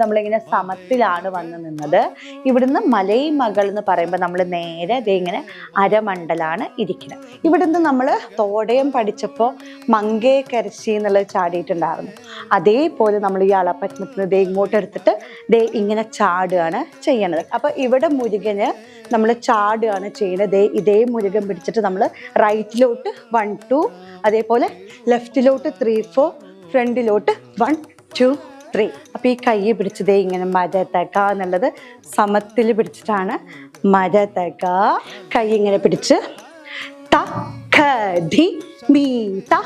നമ്മളിങ്ങനെ സമത്തിലാണ് വന്ന് നിന്നത്. ഇവിടുന്ന് മലൈമകൾ എന്ന് പറയുമ്പോൾ നമ്മൾ നേരെ ഇങ്ങനെ അരമണ്ടലാണ് ഇരിക്കുന്നത്. ഇവിടുന്ന് നമ്മൾ തോടയം പഠിച്ചപ്പോൾ മങ്കേ കരശി എന്നുള്ളത് ചാടിയിട്ടുണ്ടായിരുന്നു. അതേപോലെ നമ്മൾ ഈ അളപ്പത്മത്തിന് ഇങ്ങോട്ട് എടുത്തിട്ട് ഇങ്ങനെ ചാടുകയാണ് ചെയ്യണത്. അപ്പൊ ഇവിടെ മുരുകന് നമ്മൾ ചാടുകയാണ് ചെയ്യുന്നത്. ഇതേ മുരുകൻ പിടിച്ചിട്ട് നമ്മൾ റൈറ്റിലോട്ട് 1 2, അതേപോലെ ലെഫ്റ്റിലോട്ട് 3 4, ഫ്രണ്ടിലോട്ട് 1 2 3. അപ്പൊ ഈ കൈ പിടിച്ചതേ ഇങ്ങനെ മരതക എന്നുള്ളത് സമത്തിൽ പിടിച്ചിട്ടാണ് മരതക. കൈ ഇങ്ങനെ പിടിച്ച് ത ഖ ധി മീ ത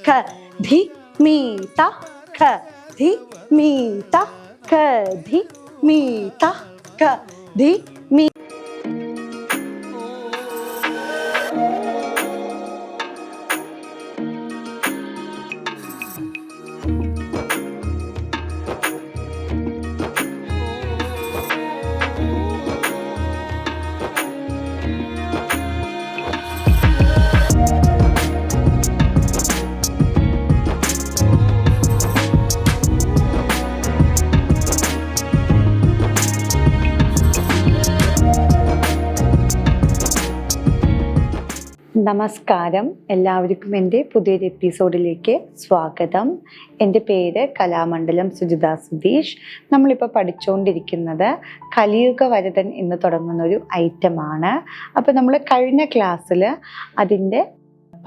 ഖ ധി മീ ത ഖ ധി മീ ത ഖ ധി മീ ത ഖ ധി മീ. നമസ്കാരം, എല്ലാവർക്കും എൻ്റെ പുതിയൊരു എപ്പിസോഡിലേക്ക് സ്വാഗതം. എൻ്റെ പേര് കലാമണ്ഡലം സുജിത സുധീഷ്. നമ്മളിപ്പോൾ പഠിച്ചുകൊണ്ടിരിക്കുന്നത് കലിയുഗ വരദൻ എന്ന് തുടങ്ങുന്ന ഒരു ഐറ്റമാണ്. അപ്പോൾ നമ്മൾ കഴിഞ്ഞ ക്ലാസ്സിൽ അതിൻ്റെ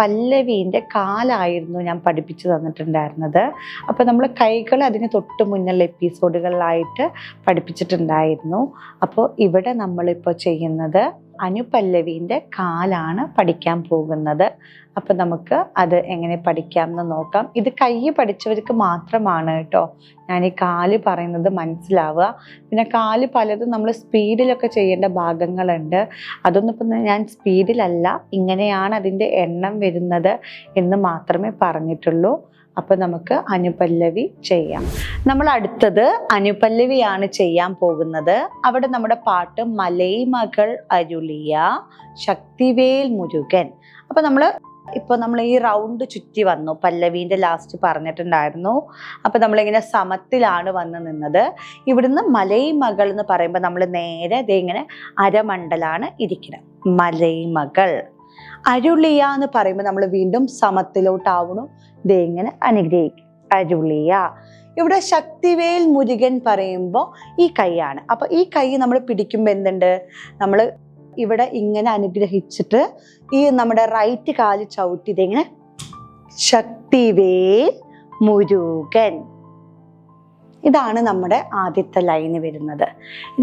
പല്ലവീൻ്റെ കാലായിരുന്നു ഞാൻ പഠിപ്പിച്ചു തന്നിട്ടുണ്ടായിരുന്നത്. അപ്പോൾ നമ്മൾ കൈകൾ അതിന് തൊട്ട് മുന്നുള്ള എപ്പിസോഡുകളിലായിട്ട് പഠിപ്പിച്ചിട്ടുണ്ടായിരുന്നു. അപ്പോൾ ഇവിടെ നമ്മളിപ്പോൾ ചെയ്യുന്നത് അനുപല്ലവീൻ്റെ കാലാണ് പഠിക്കാൻ പോകുന്നത്. അപ്പം നമുക്ക് അത് എങ്ങനെ പഠിക്കാം എന്ന് നോക്കാം. ഇത് കൈ പഠിച്ചവർക്ക് മാത്രമാണ് കേട്ടോ ഞാൻ ഈ കാല് പറയുന്നത് മനസ്സിലാവുക. പിന്നെ കാല് പലതും നമ്മൾ സ്പീഡിലൊക്കെ ചെയ്യേണ്ട ഭാഗങ്ങളുണ്ട്. അതൊന്നും ഇപ്പം ഞാൻ സ്പീഡിലല്ല, ഇങ്ങനെയാണ് അതിൻ്റെ എണ്ണം വരുന്നത് എന്ന് മാത്രമേ പറഞ്ഞിട്ടുള്ളൂ. അപ്പം നമുക്ക് അനുപല്ലവി ചെയ്യാം. നമ്മൾ അടുത്തത് അനുപല്ലവിയാണ് ചെയ്യാൻ പോകുന്നത്. അവിടെ നമ്മുടെ പാട്ട് മലൈമകൾ അരുളിയ ശക്തിവേൽ മുരുകൻ. അപ്പം നമ്മൾ ഈ റൗണ്ട് ചുറ്റി വന്നു. പല്ലവീൻ്റെ ലാസ്റ്റ് പറഞ്ഞിട്ടുണ്ടായിരുന്നു. അപ്പം നമ്മളിങ്ങനെ സമത്തിലാണ് വന്ന് നിന്നത്. ഇവിടുന്ന് മലൈമകൾ എന്ന് പറയുമ്പോൾ നമ്മൾ നേരെ ഇങ്ങനെ അരമണ്ടലാണ് ഇരിക്കുന്നത്. മലൈമകൾ. അരുളിയ എന്ന് പറയുമ്പോൾ നമ്മൾ വീണ്ടും സമത്തിലോട്ടാവണം. ഇങ്ങനെ അനുഗ്രഹിക്കും. അരുളിയ. ഇവിടെ ശക്തിവേൽ മുരുകൻ പറയുമ്പോൾ ഈ കൈയാണ്. അപ്പൊ ഈ കൈ നമ്മൾ പിടിക്കുമ്പോൾ എന്തുണ്ട്, നമ്മൾ ഇവിടെ ഇങ്ങനെ അനുഗ്രഹിച്ചിട്ട് ഈ നമ്മുടെ റൈറ്റ് കാല് ചവിട്ടി ഇതെങ്ങനെ ശക്തിവേൽ മുരുകൻ. ഇതാണ് നമ്മുടെ ആദ്യത്തെ ലൈന് വരുന്നത്.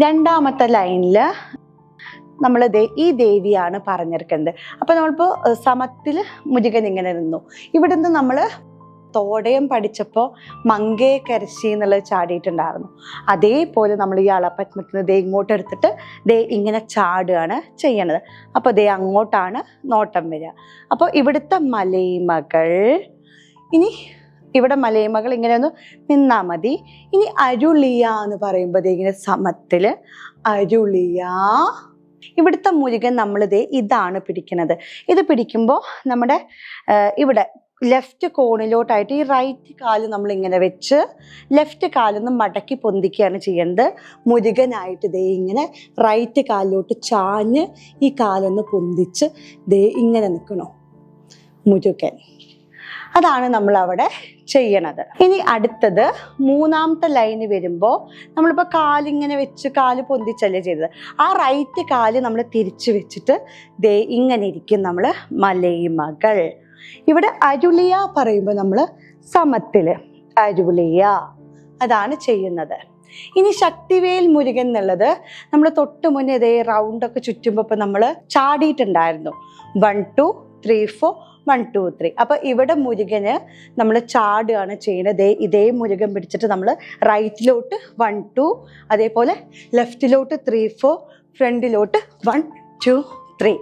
രണ്ടാമത്തെ ലൈനില് നമ്മൾ ഈ ദേവിയാണ് പറഞ്ഞിരിക്കുന്നത്. അപ്പൊ നമ്മളിപ്പോ സമത്തിൽ മുരുകൻ ഇങ്ങനെ നിന്നു. ഇവിടുന്ന് നമ്മൾ തോടയം പഠിച്ചപ്പോൾ മങ്കേ കരശി എന്നുള്ളത് ചാടിയിട്ടുണ്ടായിരുന്നു. അതേപോലെ നമ്മൾ ഈ അളപത്മത്തിന് ഇങ്ങോട്ട് എടുത്തിട്ട് ഇങ്ങനെ ചാടുകയാണ് ചെയ്യണത്. അപ്പോൾ അങ്ങോട്ടാണ് നോട്ടം വരിക. അപ്പോൾ ഇവിടുത്തെ മലൈമകൾ. ഇനി ഇവിടെ മലൈമകൾ ഇങ്ങനെ ഒന്ന് നിന്നാൽ മതി. ഇനി അരുളിയ എന്ന് പറയുമ്പോൾ ഇങ്ങനെ സമത്തിൽ അരുളിയ. ഇവിടുത്തെ മുരുകൻ ഇതാണ് പിടിക്കുന്നത്. ഇത് പിടിക്കുമ്പോൾ നമ്മുടെ ഇവിടെ ലെഫ്റ്റ് കോണിലോട്ടായിട്ട് ഈ റൈറ്റ് കാല് നമ്മൾ ഇങ്ങനെ വെച്ച് ലെഫ്റ്റ് കാലൊന്ന് മടക്കി പൊന്തിക്കുകയാണ് ചെയ്യുന്നത്. മുരുകനായിട്ട് ഇങ്ങനെ റൈറ്റ് കാലിലോട്ട് ചാഞ്ഞ് ഈ കാലൊന്ന് പൊന്തിച്ച് ഇങ്ങനെ നിൽക്കണോ മുരുകൻ. അതാണ് നമ്മൾ അവിടെ ചെയ്യണത്. ഇനി അടുത്തത് മൂന്നാമത്തെ ലൈന് വരുമ്പോൾ നമ്മളിപ്പോൾ കാലിങ്ങനെ വെച്ച് കാല് പൊന്തിച്ചല്ലേ ചെയ്തത്. ആ റൈറ്റ് കാല് നമ്മൾ തിരിച്ചു വെച്ചിട്ട് ഇങ്ങനെ ഇരിക്കും നമ്മൾ മലൈമകൾ. ഇവിടെ അരുളിയ പറയുമ്പോൾ നമ്മൾ സമത്തില് അരുളിയ അതാണ് ചെയ്യുന്നത്. ഇനി ശക്തിവേൽ മുരുകൻ എന്നുള്ളത് നമ്മൾ തൊട്ട് മുന്നേ റൗണ്ടൊക്കെ ചുറ്റുമ്പോൾ ഇപ്പം നമ്മൾ ചാടിയിട്ടുണ്ടായിരുന്നു. 1 2 3 4 1 2 3. അപ്പൊ ഇവിടെ മുരുകന് നമ്മൾ ചാടുകയാണ് ചെയ്യുന്നത്. ഇതേ മുരുകൻ പിടിച്ചിട്ട് നമ്മൾ റൈറ്റിലോട്ട് 1 2, അതേപോലെ ലെഫ്റ്റിലോട്ട് 3 4, ഫ്രണ്ടിലോട്ട് 1 2 3.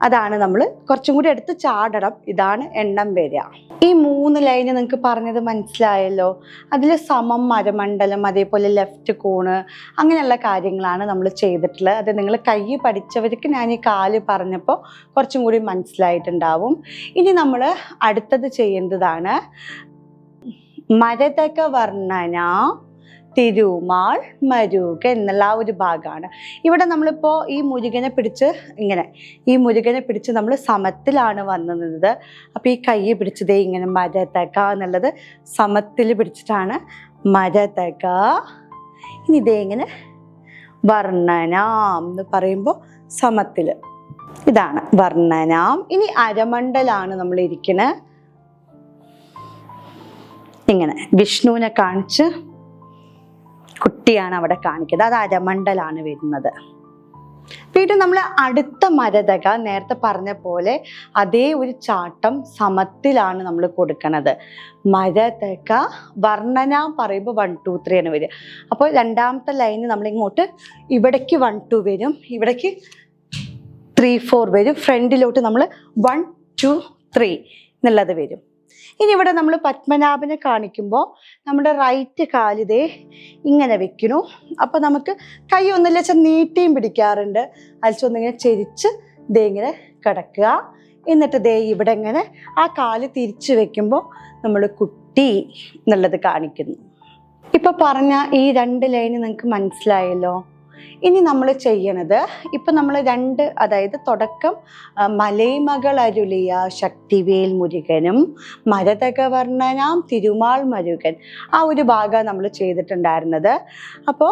അതാണ് നമ്മൾ കുറച്ചും കൂടി എടുത്ത് ചാടണം. ഇതാണ് എണ്ണം വരിക. ഈ 3 ലൈന് നിങ്ങൾക്ക് പറഞ്ഞത് മനസ്സിലായല്ലോ. അതിൽ സമം, അരമണ്ഡലം, അതേപോലെ ലെഫ്റ്റ് കോണ്, അങ്ങനെയുള്ള കാര്യങ്ങളാണ് നമ്മൾ ചെയ്തിട്ടുള്ളത്. അത് നിങ്ങൾ കൈ പഠിച്ചവർക്ക് ഞാൻ ഈ കാല് പറഞ്ഞപ്പോൾ കുറച്ചും കൂടി മനസ്സിലായിട്ടുണ്ടാവും. ഇനി നമ്മൾ അടുത്തത് ചെയ്യേണ്ടതാണ് മരതക വർണ്ണന തിരുമാൾ മരുകൻ എന്നുള്ള ആ ഒരു ഭാഗമാണ്. ഇവിടെ നമ്മളിപ്പോൾ ഈ മുരുകനെ പിടിച്ച് ഇങ്ങനെ, ഈ മുരുകനെ പിടിച്ച് നമ്മൾ സമത്തിലാണ് വന്നു നിന്നത്. അപ്പോൾ ഈ കൈ പിടിച്ചതേ ഇങ്ങനെ മരതക എന്നുള്ളത് സമത്തിൽ പിടിച്ചിട്ടാണ് മരതക. ഇനി ഇതേ ഇങ്ങനെ വർണ്ണനാം എന്ന് പറയുമ്പോൾ സമത്തിൽ, ഇതാണ് വർണ്ണനാം. ഇനി അരമണ്ഡലാണ് നമ്മൾ ഇരിക്കുന്നത്. ഇങ്ങനെ വിഷ്ണുവിനെ കാണിച്ച് കുട്ടിയാണ് അവിടെ കാണിക്കുന്നത്, അത് അരമണ്ഡലാണ് വരുന്നത്. വീണ്ടും നമ്മൾ അടുത്ത മരതക നേരത്തെ പറഞ്ഞ പോലെ അതേ ഒരു ചാട്ടം സമത്തിലാണ് നമ്മൾ കൊടുക്കുന്നത്. മരതക വർണ്ണന പറയുമ്പോൾ 1 2 3 ആണ് വരിക. അപ്പോൾ രണ്ടാമത്തെ ലൈന് നമ്മളിങ്ങോട്ട് ഇവിടേക്ക് 1 2 വരും, ഇവിടേക്ക് 3 4 വരും, ഫ്രണ്ടിലോട്ട് നമ്മൾ 1 2 3 എന്നുള്ളത് വരും. ഇനി ഇവിടെ നമ്മൾ പത്മനാഭനെ കാണിക്കുമ്പോൾ നമ്മുടെ റൈറ്റ് കാലിതേ ഇങ്ങനെ വെക്കുന്നു. അപ്പോൾ നമുക്ക് കൈ ഒന്നില്ല വെച്ചാൽ നീട്ടിയും പിടിക്കാറുണ്ട്, അല്പൊന്നിങ്ങനെ ചെരിച്ച് ദേ ഇങ്ങനെ കിടക്കുക. എന്നിട്ട് ദേ ഇവിടെ ഇങ്ങനെ ആ കാല് തിരിച്ച് വെക്കുമ്പോൾ നമ്മൾ കുട്ടി എന്നുള്ളത് കാണിക്കുന്നു. ഇപ്പം പറഞ്ഞ ഈ 2 ലൈന് നിങ്ങൾക്ക് മനസ്സിലായല്ലോ. ഇനി നമ്മൾ ചെയ്യണത്, ഇപ്പം നമ്മൾ 2, അതായത് തുടക്കം മലൈമകൾ അരുളിയ ശക്തിവേൽ മുരുകനും മരതകവർണ്ണനാം തിരുമാൾ മരുകൻ, ആ ഒരു ഭാഗം നമ്മൾ ചെയ്തിട്ടുണ്ടായിരുന്നത്. അപ്പോൾ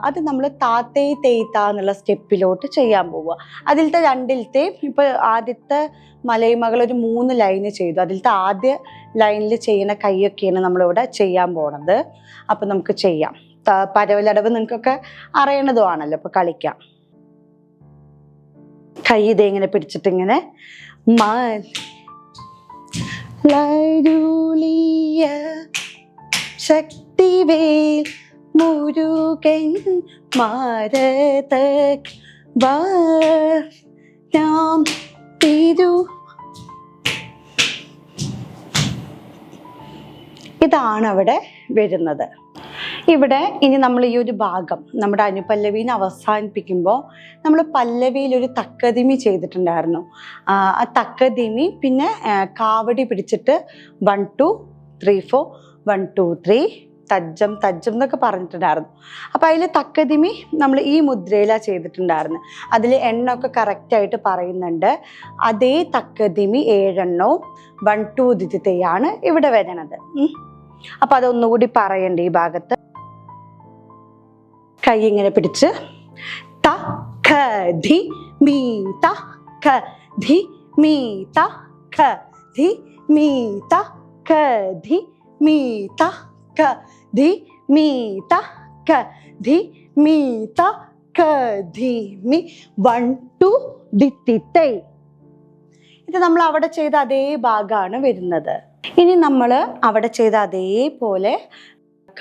അത് നമ്മൾ താത്തേ തേയ്ത്ത എന്നുള്ള സ്റ്റെപ്പിലോട്ട് ചെയ്യാൻ പോവുക. അതിലത്തെ 2ലത്തെയും ഇപ്പോൾ ആദ്യത്തെ മലൈമകൾ ഒരു 3 ലൈന് ചെയ്തു, അതിലത്തെ ആദ്യ ലൈനിൽ ചെയ്യുന്ന കൈയൊക്കെയാണ് നമ്മളിവിടെ ചെയ്യാൻ പോണത്. അപ്പം നമുക്ക് ചെയ്യാം. പരവലടവ് നിങ്ങൾക്കൊക്കെ അറിയണതുമാണല്ലോ, അപ്പൊ കളിക്കാം. കൈ ഇതെങ്ങനെ പിടിച്ചിട്ടിങ്ങനെ മലരുളിയ ശക്തിവേൽ മുരുകൻ മരതക വർണ്ണനാം തിരു, ഇതാണ് അവിടെ വരുന്നത്. ഇവിടെ ഇനി നമ്മൾ ഈ ഒരു ഭാഗം നമ്മുടെ അനുപല്ലവീനെ അവസാനിപ്പിക്കുമ്പോൾ നമ്മൾ പല്ലവിയിൽ ഒരു തക്കതിമി ചെയ്തിട്ടുണ്ടായിരുന്നു. ആ തക്കതിമി പിന്നെ കാവടി പിടിച്ചിട്ട് 1 2 3 4 1 2 3 തജ്ജം തജ്ജം എന്നൊക്കെ പറഞ്ഞിട്ടുണ്ടായിരുന്നു. അപ്പോൾ അതിൽ തക്കതിമി നമ്മൾ ഈ മുദ്രയിലാണ് ചെയ്തിട്ടുണ്ടായിരുന്നു. അതിൽ എണ്ണമൊക്കെ കറക്റ്റായിട്ട് പറയുന്നുണ്ട്. അതേ തക്കതിമി 7 എണ്ണവും 1 2 ദിതിതയാണ് ഇവിടെ വരുന്നത്. അപ്പം അതൊന്നുകൂടി പറയണ്ടേ ഈ ഭാഗത്ത്. കൈ ഇങ്ങനെ പിടിച്ച് ത ഖ ധി മീ ത ഖ ധി മീ ത ഖ ധി മീ ത ഖ ധി മീ ത ഖ ധി മീ ത ഖ ധി മീ ത ഖ ധി മി 1 2 ദിത്തിത്തൈ. ഇത് നമ്മൾ അവിടെ ചെയ്ത അതേ ഭാഗമാണ് വരുന്നത്. ഇനി നമ്മൾ അവിടെ ചെയ്ത അതേപോലെ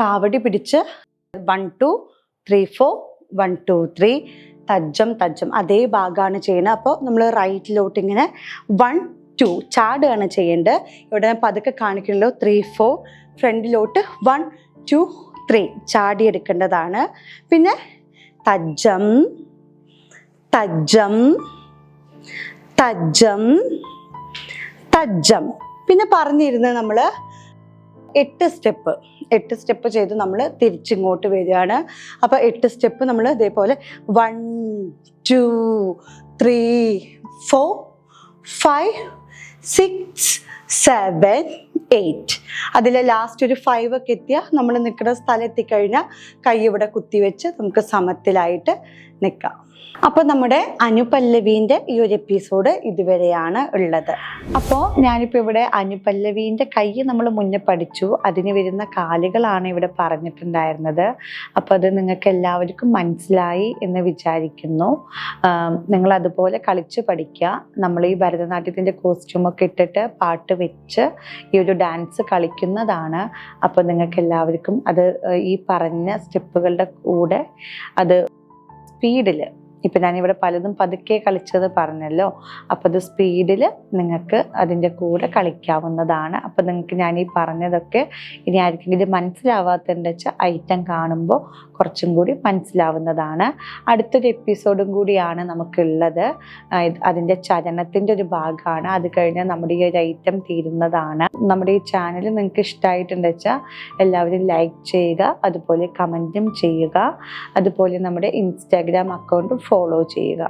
കാവടി പിടിച്ച് 1 2 3 4 1 2 3 തജ്ജം തജ്ജം അതേ ഭാഗമാണ് ചെയ്യുന്നത്. അപ്പോൾ നമ്മൾ റൈറ്റിലോട്ട് ഇങ്ങനെ 1 2 ചാടുകയാണ് ചെയ്യേണ്ടത്. ഇവിടെ പതുക്കെ കാണിക്കണല്ലോ 3 4 ഫ്രണ്ടിലോട്ട് 1 2 3 ചാടിയെടുക്കേണ്ടതാണ്. പിന്നെ തജ്ജം തജ്ജം തജ്ജം തജ്ജം. പിന്നെ പറഞ്ഞിരുന്നത് നമ്മൾ 8 സ്റ്റെപ്പ് ചെയ്ത് നമ്മൾ തിരിച്ചിങ്ങോട്ട് വരികയാണ്. അപ്പോൾ 8 സ്റ്റെപ്പ് നമ്മൾ ഇതേപോലെ 1 2 3 4 5 6 7 8. അതിൽ ലാസ്റ്റ് ഒരു 5 ഒക്കെ എത്തിയാൽ നമ്മൾ നിൽക്കുന്ന സ്ഥലം എത്തിക്കഴിഞ്ഞാൽ കൈ ഇവിടെ കുത്തിവെച്ച് നമുക്ക് സമത്തിലായിട്ട് നിൽക്കാം. അപ്പോൾ നമ്മുടെ അനുപല്ലവീൻ്റെ ഈ ഒരു എപ്പിസോഡ് ഇതുവരെയാണ് ഉള്ളത്. അപ്പോൾ ഞാനിപ്പോൾ ഇവിടെ അനുപല്ലവീൻ്റെ കൈ നമ്മൾ മുന്നേ പഠിച്ചു, അതിന് വരുന്ന കാലുകളാണ് ഇവിടെ പറഞ്ഞിട്ടുണ്ടായിരുന്നത്. അപ്പോൾ അത് നിങ്ങൾക്ക് എല്ലാവർക്കും മനസ്സിലായി എന്ന് വിചാരിക്കുന്നു. നിങ്ങൾ അതുപോലെ കളിച്ച് പഠിക്കുക. നമ്മൾ ഈ ഭരതനാട്യത്തിൻ്റെ കോസ്റ്റ്യൂമൊക്കെ ഇട്ടിട്ട് പാട്ട് വെച്ച് ഈ ഒരു ഡാൻസ് കളിക്കുന്നതാണ്. അപ്പോൾ നിങ്ങൾക്ക് എല്ലാവർക്കും അത് ഈ പറഞ്ഞ സ്റ്റെപ്പുകളുടെ കൂടെ അത് സ്പീഡിൽ ഇപ്പം ഞാനിവിടെ പലതും പതുക്കെ കളിച്ചത് പറഞ്ഞല്ലോ, അപ്പോൾ അത് സ്പീഡിൽ നിങ്ങൾക്ക് അതിൻ്റെ കൂടെ കളിക്കാവുന്നതാണ്. അപ്പോൾ നിങ്ങൾക്ക് ഞാൻ ഈ പറഞ്ഞതൊക്കെ ഇനി ആർക്കെങ്കിലും മനസ്സിലാവാത്തതെന്ന് വെച്ചാൽ ഐറ്റം കാണുമ്പോൾ കുറച്ചും കൂടി മനസ്സിലാവുന്നതാണ്. അടുത്തൊരു എപ്പിസോഡും കൂടിയാണ് നമുക്കുള്ളത്. അതിൻ്റെ ചലനത്തിൻ്റെ ഒരു ഭാഗമാണ്. അത് കഴിഞ്ഞാൽ നമ്മുടെ ഈ ഒരു ഐറ്റം തീരുന്നതാണ്. നമ്മുടെ ഈ ചാനൽ നിങ്ങൾക്ക് ഇഷ്ടമായിട്ടുണ്ടെന്ന് വെച്ചാൽ എല്ലാവരും ലൈക്ക് ചെയ്യുക, അതുപോലെ കമൻറ്റും ചെയ്യുക, അതുപോലെ നമ്മുടെ ഇൻസ്റ്റാഗ്രാം അക്കൗണ്ട് ഫോളോ ചെയ്യുക.